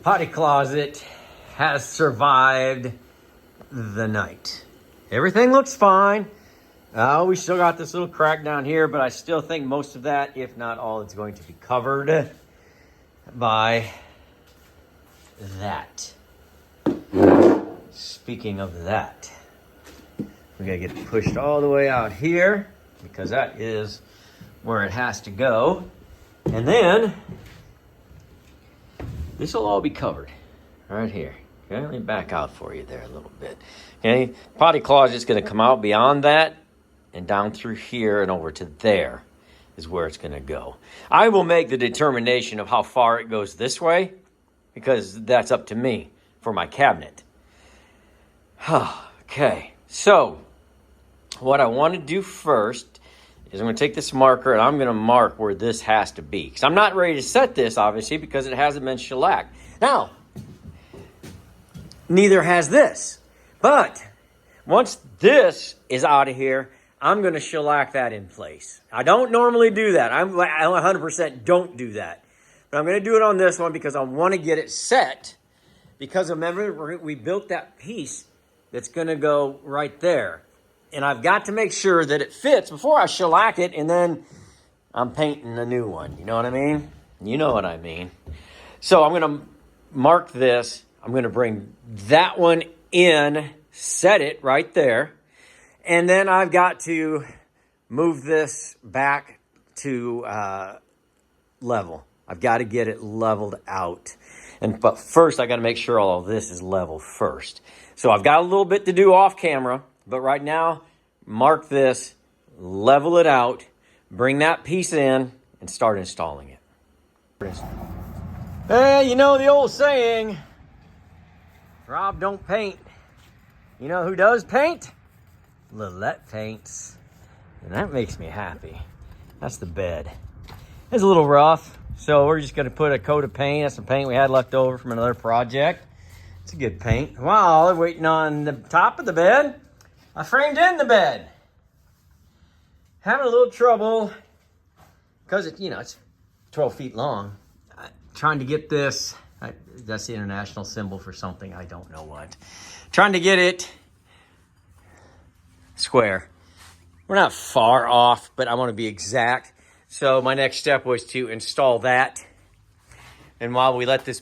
Potty Closet has survived the night. Everything looks fine. We still got this little crack down here, but I still think most of that, if not all, is going to be covered by that. Speaking of that, we gotta get it pushed all the way out here because that is where it has to go. And then this will all be covered right here. Okay, let me back out for you there a little bit. Okay, potty closet is going to come out beyond that and down through here and over to there is where it's going to go. I will make the determination of how far it goes this way because that's up to me for my cabinet. Okay, so what I want to do first is I'm going to take this marker and I'm going to mark where this has to be. Because I'm not ready to set this, obviously, because it hasn't been shellacked. Now, neither has this. But once this is out of here, I'm going to shellac that in place. I don't normally do that. I 100% don't do that. But I'm going to do it on this one because I want to get it set. Because remember, we built that piece that's going to go right there. And I've got to make sure that it fits before I shellac it, and then I'm painting a new one. You know what I mean? You know what I mean. So I'm going to mark this. I'm going to bring that one in, set it right there. And then I've got to move this back to level. I've got to get it leveled out. But first, I got to make sure all of this is level first. So I've got a little bit to do off camera. But right now, mark this, level it out, bring that piece in, and start installing it. Hey, you know the old saying, Rob don't paint. You know who does paint? Lillette paints. And that makes me happy. That's the bed. It's a little rough, so we're just going to put a coat of paint. That's some paint we had left over from another project. It's a good paint. While they're waiting on the top of the bed, I framed in the bed. Having a little trouble because it's 12 feet long. Trying to get this, that's the international symbol for something, I don't know what. Trying to get it square. We're not far off, but I want to be exact. So my next step was to install that. And while we let this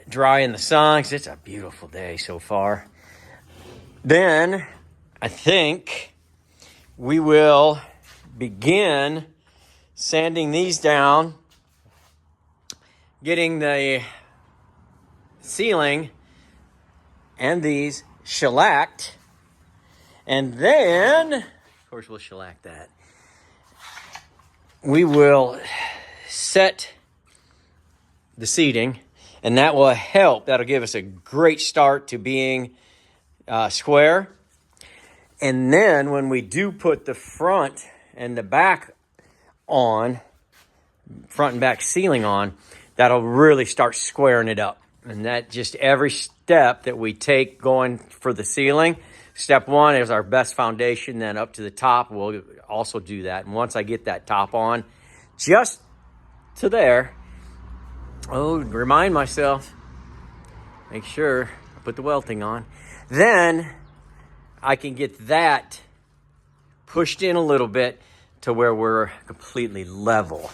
dry in the sun, because it's a beautiful day so far, then I think we will begin sanding these down, getting the ceiling and these shellacked, and then, of course, we'll shellac that. We will set the seating, and that will help. That'll give us a great start to being square. And then when we do put the front and the back on, front and back ceiling on, that'll really start squaring it up. And that just every step that we take going for the ceiling, step one is our best foundation, then up to the top, we'll also do that. And once I get that top on, just to there, remind myself, make sure I put the welting on. Then I can get that pushed in a little bit to where we're completely level.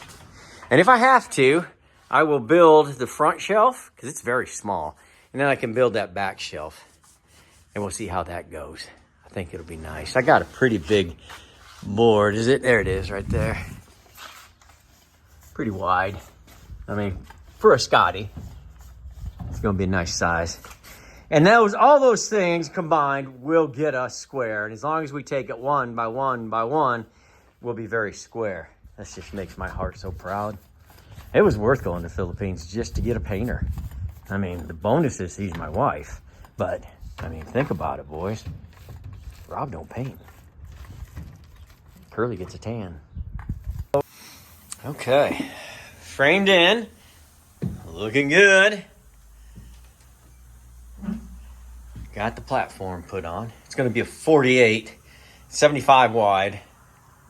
And if I have to, I will build the front shelf because it's very small. And then I can build that back shelf. And we'll see how that goes. I think it'll be nice. I got a pretty big board. Is it? There it is right there. Pretty wide. I mean, for a Scotty, it's going to be a nice size. And all those things combined will get us square. And as long as we take it one by one by one, we'll be very square. That just makes my heart so proud. It was worth going to the Philippines just to get a painter. I mean, the bonus is he's my wife. But, I mean, think about it, boys. Rob don't paint. Curly gets a tan. Okay. Framed in. Looking good. Got the platform put on. It's going to be a 48, 75 wide,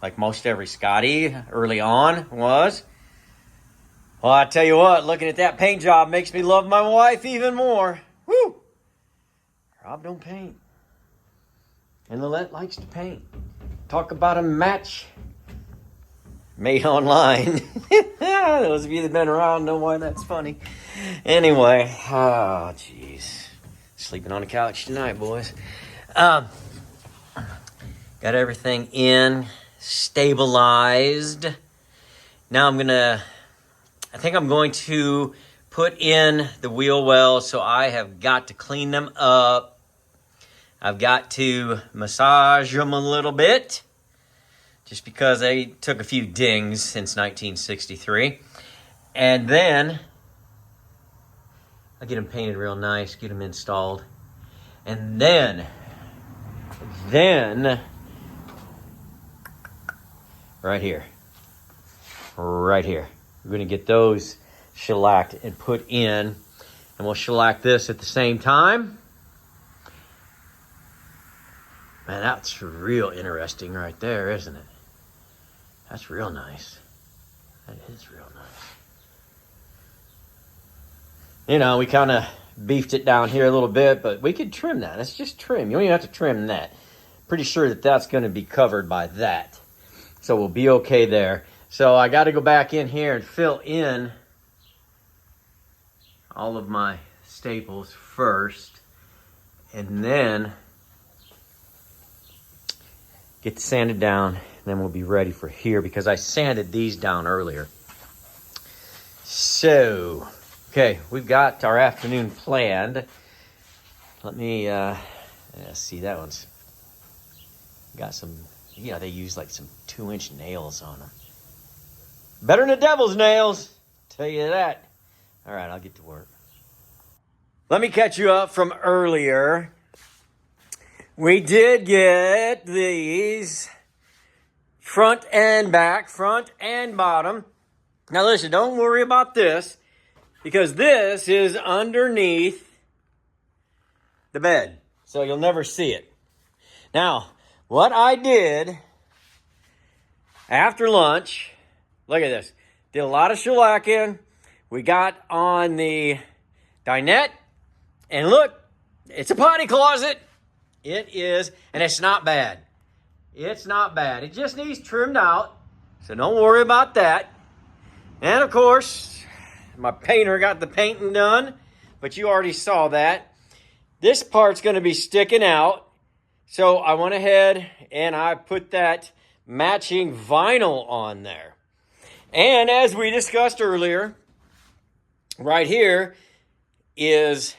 like most every Scotty early on was. Well, I tell you what, looking at that paint job makes me love my wife even more. Woo! Rob don't paint. And Lillette likes to paint. Talk about a match made online. Those of you that have been around know why that's funny. Anyway, oh, jeez. Sleeping on the couch tonight, boys. Got everything in, stabilized. Now I think I'm going to put in the wheel wells, so I have got to clean them up. I've got to massage them a little bit, just because they took a few dings since 1963. And then I'll get them painted real nice, get them installed. And then right here, we're going to get those shellacked and put in. And we'll shellac this at the same time. Man, that's real interesting right there, isn't it? That's real nice. That is real nice. You know, we kind of beefed it down here a little bit, but we could trim that. It's just trim. You don't even have to trim that. Pretty sure that that's going to be covered by that. So we'll be okay there. So I got to go back in here and fill in all of my staples first. And then get the sanded down. And then we'll be ready for here because I sanded these down earlier. So, okay, we've got our afternoon planned. Let me, see, that one's got some, they use like some 2-inch nails on them. Better than the devil's nails, tell you that. All right, I'll get to work. Let me catch you up from earlier. We did get these front and back, front and bottom. Now listen, don't worry about this because this is underneath the bed, so you'll never see it. Now, what I did after lunch, look at this. Did a lot of shellacking. We got on the dinette. And look, it's a potty closet. It is, and it's not bad. It's not bad. It just needs trimmed out. So don't worry about that. And of course, my painter got the painting done. But you already saw that. This part's going to be sticking out. So I went ahead and I put that matching vinyl on there. And as we discussed earlier, right here is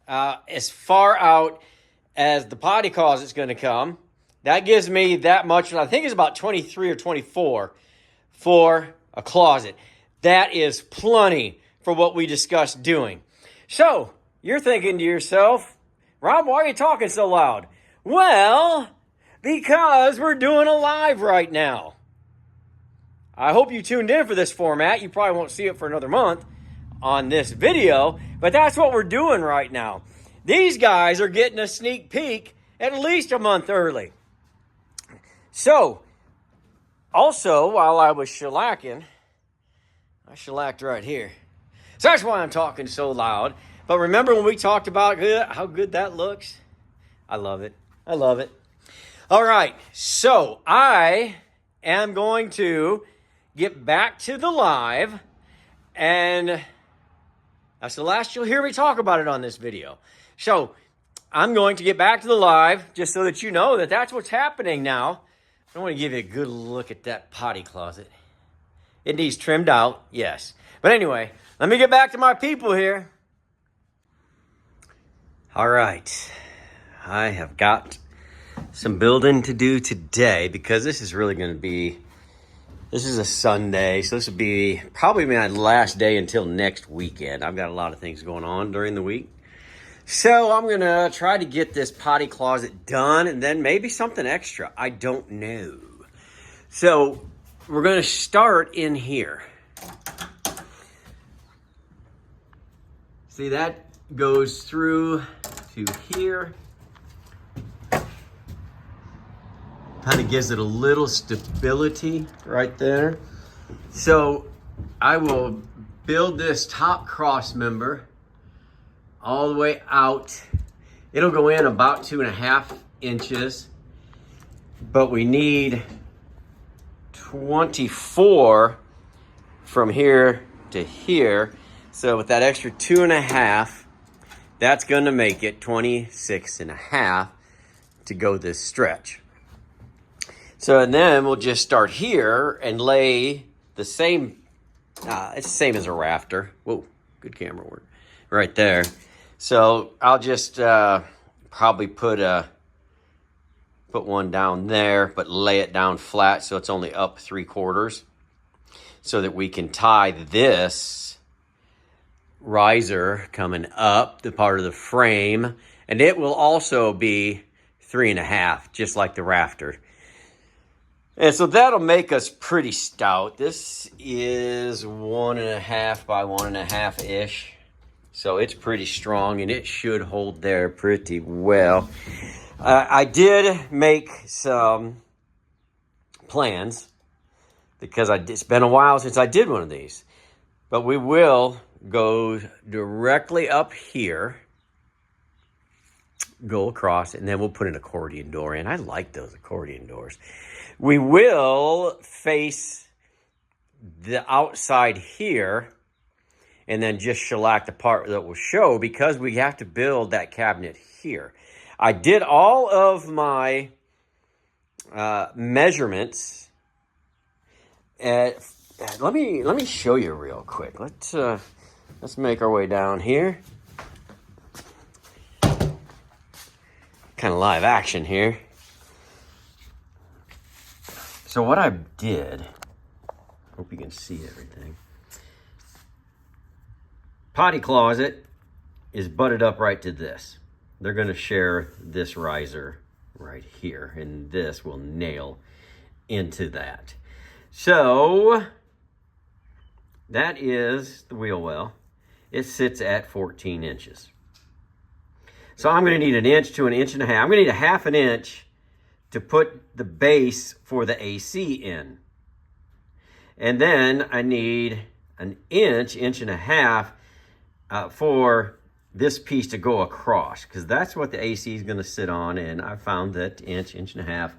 as far out as the potty closet's going to come. That gives me that much, I think it's about 23 or 24 for a closet. That is plenty for what we discussed doing. So, you're thinking to yourself, Rob, why are you talking so loud? Well, because we're doing a live right now. I hope you tuned in for this format. You probably won't see it for another month on this video, but that's what we're doing right now. These guys are getting a sneak peek at least a month early. So, also, while I was shellacking, I shellacked right here. So that's why I'm talking so loud. But remember when we talked about how good that looks? I love it. I love it. All right, so I am going to get back to the live, and that's the last you'll hear me talk about it on this video. So I'm going to get back to the live just so that you know that that's what's happening now. I want to give you a good look at that potty closet. It needs trimmed out, yes. But anyway, let me get back to my people here. All right, I have got some building to do today because this is really going to be, this is a Sunday, so this will be probably my last day until next weekend. I've got a lot of things going on during the week. So I'm going to try to get this potty closet done and then maybe something extra. I don't know. So we're going to start in here. See, that goes through to here. Kind of gives it a little stability right there. So I will build this top cross member all the way out. It'll go in about 2.5 inches, but we need 24 from here to here. So with that extra 2.5, that's gonna make it 26.5 to go this stretch. So and then we'll just start here and lay the same, it's the same as a rafter. Whoa, good camera work. Right there. So I'll just probably put one down there, but lay it down flat so it's only up 3/4, so that we can tie this riser coming up, the part of the frame, and it will also be 3.5, just like the rafter. And so that'll make us pretty stout. This is 1.5 by 1.5-ish. So it's pretty strong and it should hold there pretty well. I did make some plans because it's been a while since I did one of these. But we will go directly up here, go across, and then we'll put an accordion door in. I like those accordion doors. We will face the outside here and then just shellac the part that will show, because we have to build that cabinet here. I did all of my measurements. Let me show you real quick. Let's make our way down here. Kind of live action here. So what I did, hope you can see everything. Potty Closet is butted up right to this. They're going to share this riser right here, and this will nail into that. So that is the wheel well. It sits at 14 inches. So I'm going to need 1 inch to 1.5 inches. I'm going to need 1/2 inch to put the base for the AC in. And then I need 1 inch, 1.5 inches for this piece to go across, because that's what the AC is going to sit on, and I found that 1 inch, 1.5 inches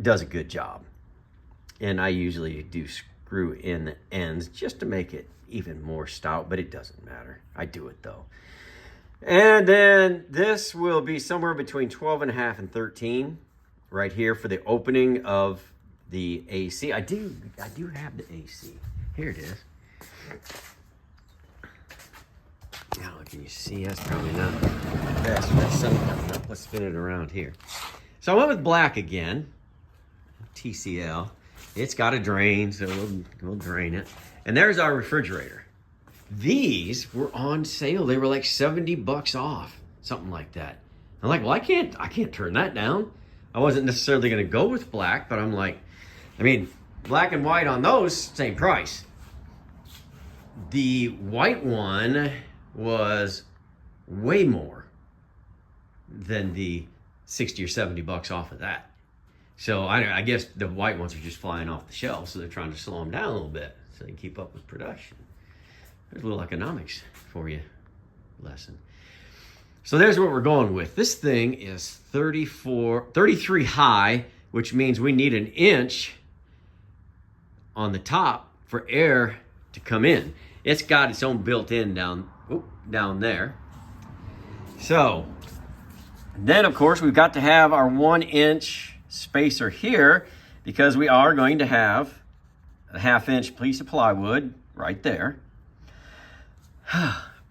does a good job. And I usually do screw in the ends just to make it even more stout, but it doesn't matter. I do it though. And then this will be somewhere between 12.5 and 13 right here for the opening of the AC. I do have the AC. Here it is. Now, can you see? That's probably not the best. That's something. Let's spin it around here. So I went with black again. TCL. It's got a drain, so we'll drain it. And there's our refrigerator. These were on sale. They were like $70 off, something like that. I'm like, well, I can't turn that down. I wasn't necessarily going to go with black, but I'm like, I mean, black and white on those, same price. The white one was way more than the 60 or $70 off of that. So I guess the white ones are just flying off the shelf, so they're trying to slow them down a little bit so they can keep up with production. There's a little economics for you lesson. So there's what we're going with. This thing is 33 high, which means we need 1 inch on the top for air to come in. It's got its own built-in down there. So then, of course, we've got to have our 1 inch spacer here, because we are going to have a 1/2 inch piece of plywood right there.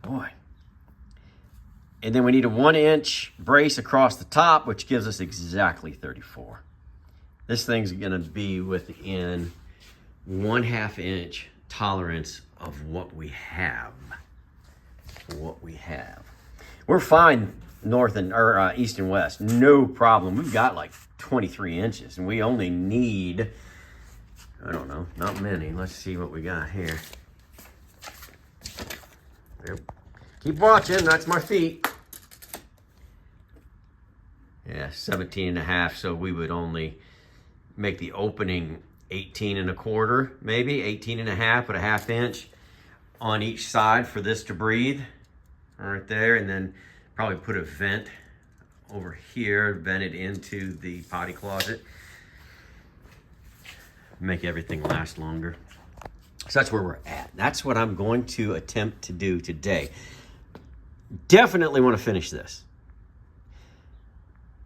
Boy. And then we need a 1 inch brace across the top, which gives us exactly 34. This thing's gonna be within 1/2 inch tolerance of what we have. We're fine north and east and west, no problem. We've got like 23 inches, and we only need, I don't know, not many. Let's see what we got here. Keep watching, that's my feet. Yeah, 17.5, so we would only make the opening 18 1/4, maybe 18.5 with a 1/2 inch. on each side for this to breathe, right there, and then probably put a vent over here, vent it into the potty closet. Make everything last longer. So that's where we're at. That's what I'm going to attempt to do today. Definitely want to finish this.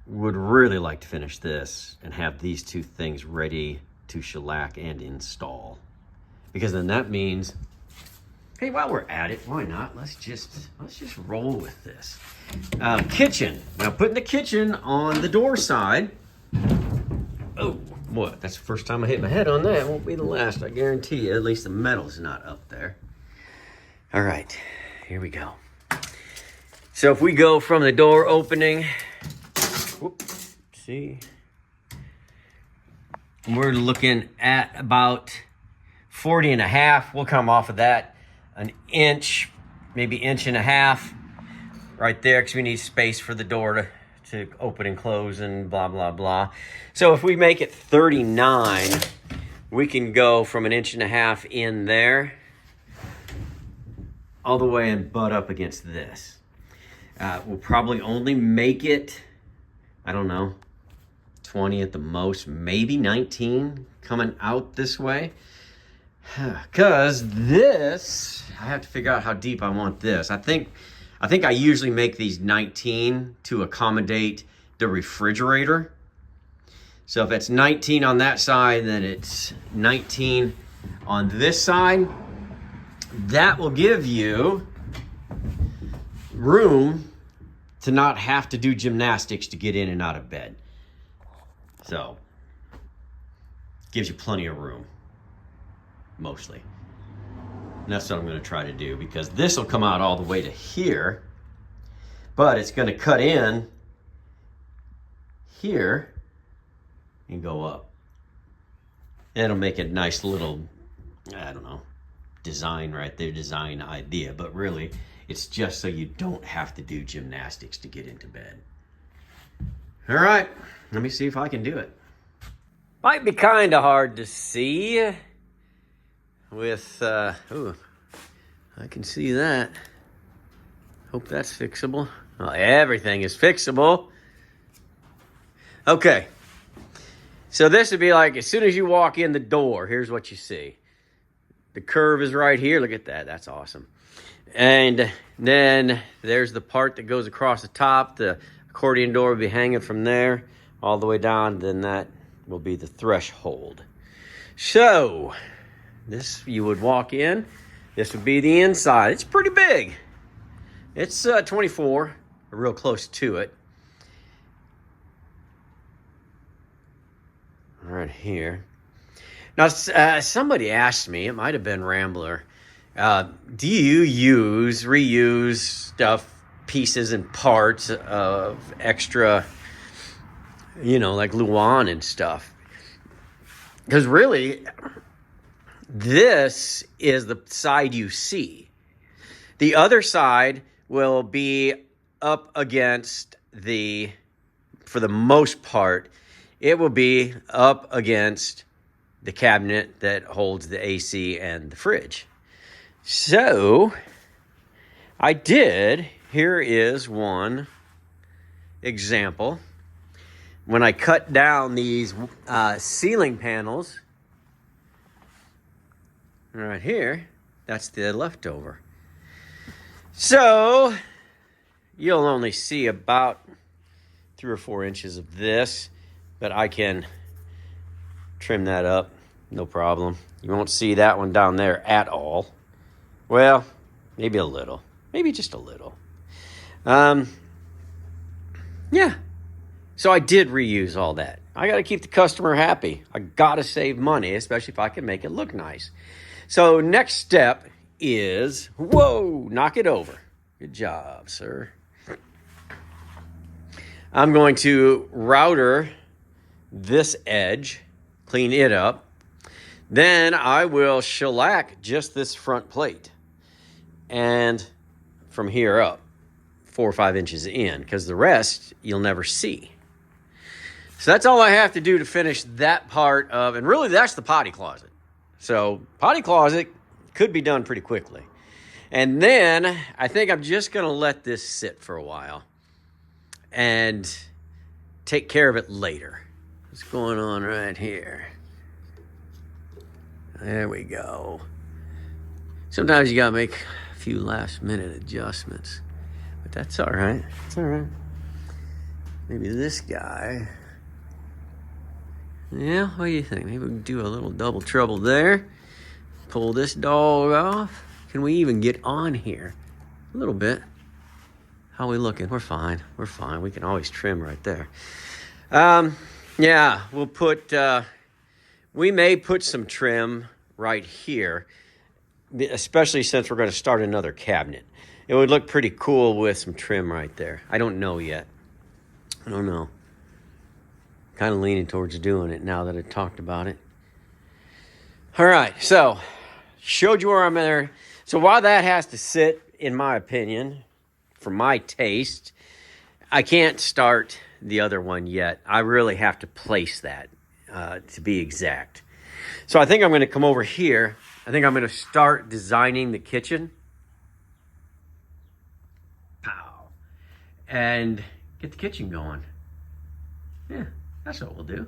Would really like to finish this and have these two things ready to shellac and install. Because then that means, hey, while we're at it, why not? Let's just roll with this. Kitchen. Now putting the kitchen on the door side. Oh, what? That's the first time I hit my head on that. It won't be the last, I guarantee you. At least the metal's not up there. All right, here we go. So if we go from the door opening, see, we're looking at about 40 and a half. We'll come off of that an inch, maybe inch and a half right there, because we need space for the door to open and close and blah, blah, blah. So if we make it 39, we can go from an inch and a half in there all the way and butt up against this. We'll probably only make it, I don't know, 20 at the most, maybe 19 coming out this way. Because this, I have to figure out how deep I want this. I think I usually make these 19 to accommodate the refrigerator. So if it's 19 on that side, then it's 19 on this side. That will give you room to not have to do gymnastics to get in and out of bed. So, gives you plenty of room, mostly. And that's what I'm going to try to do, because this will come out all the way to here, but it's going to cut in here and go up. And it'll make a nice little, I don't know, design right there, design idea, but really it's just so you don't have to do gymnastics to get into bed. All right, let me see if I can do it. Might be kind of hard to see with, ooh, I can see that. Hope that's fixable. Well, everything is fixable. Okay. So this would be like, as soon as you walk in the door, here's what you see. The curve is right here. Look at that. That's awesome. And then there's the part that goes across the top. The accordion door will be hanging from there all the way down. Then that will be the threshold. So this, you would walk in. This would be the inside. It's pretty big. It's 24, real close to it. Right here. Now, somebody asked me, it might have been Rambler, do you reuse stuff, pieces and parts of extra, like Luan and stuff? Because really, this is the side you see. The other side will be up against for the most part, it will be up against the cabinet that holds the AC and the fridge. So, here is one example. When I cut down these ceiling panels, right here, that's the leftover. So, you'll only see about 3 or 4 inches of this, but I can trim that up, no problem. You won't see that one down there at all. Well, maybe a little, maybe just a little. Yeah. So I did reuse all that. I got to keep the customer happy. I got to save money, especially if I can make it look nice. So next step is, whoa, knock it over. Good job, sir. I'm going to router this edge, clean it up. Then I will shellac just this front plate. And from here up, 4 or 5 inches in, because the rest you'll never see. So that's all I have to do to finish that part of, and really that's the potty closet. So potty closet could be done pretty quickly. And then I think I'm just going to let this sit for a while and take care of it later. What's going on right here? There we go. Sometimes you got to make a few last minute adjustments, but that's all right. It's all right. Maybe this guy. Yeah, what do you think? Maybe we can do a little double trouble there. Pull this dog off. Can we even get on here? A little bit. How are we looking? We're fine. We're fine. We can always trim right there. Yeah, we'll put, we may put some trim right here, especially since we're going to start another cabinet. It would look pretty cool with some trim right there. I don't know yet. I don't know. Kind of leaning towards doing it now that I talked about it. All right, so showed you where I'm there. So while that has to sit, in my opinion, for my taste, I can't start the other one yet. I really have to place that to be exact. So I think I'm going to come over here. I think I'm going to start designing the kitchen. Pow. And get the kitchen going. Yeah, that's what we'll do.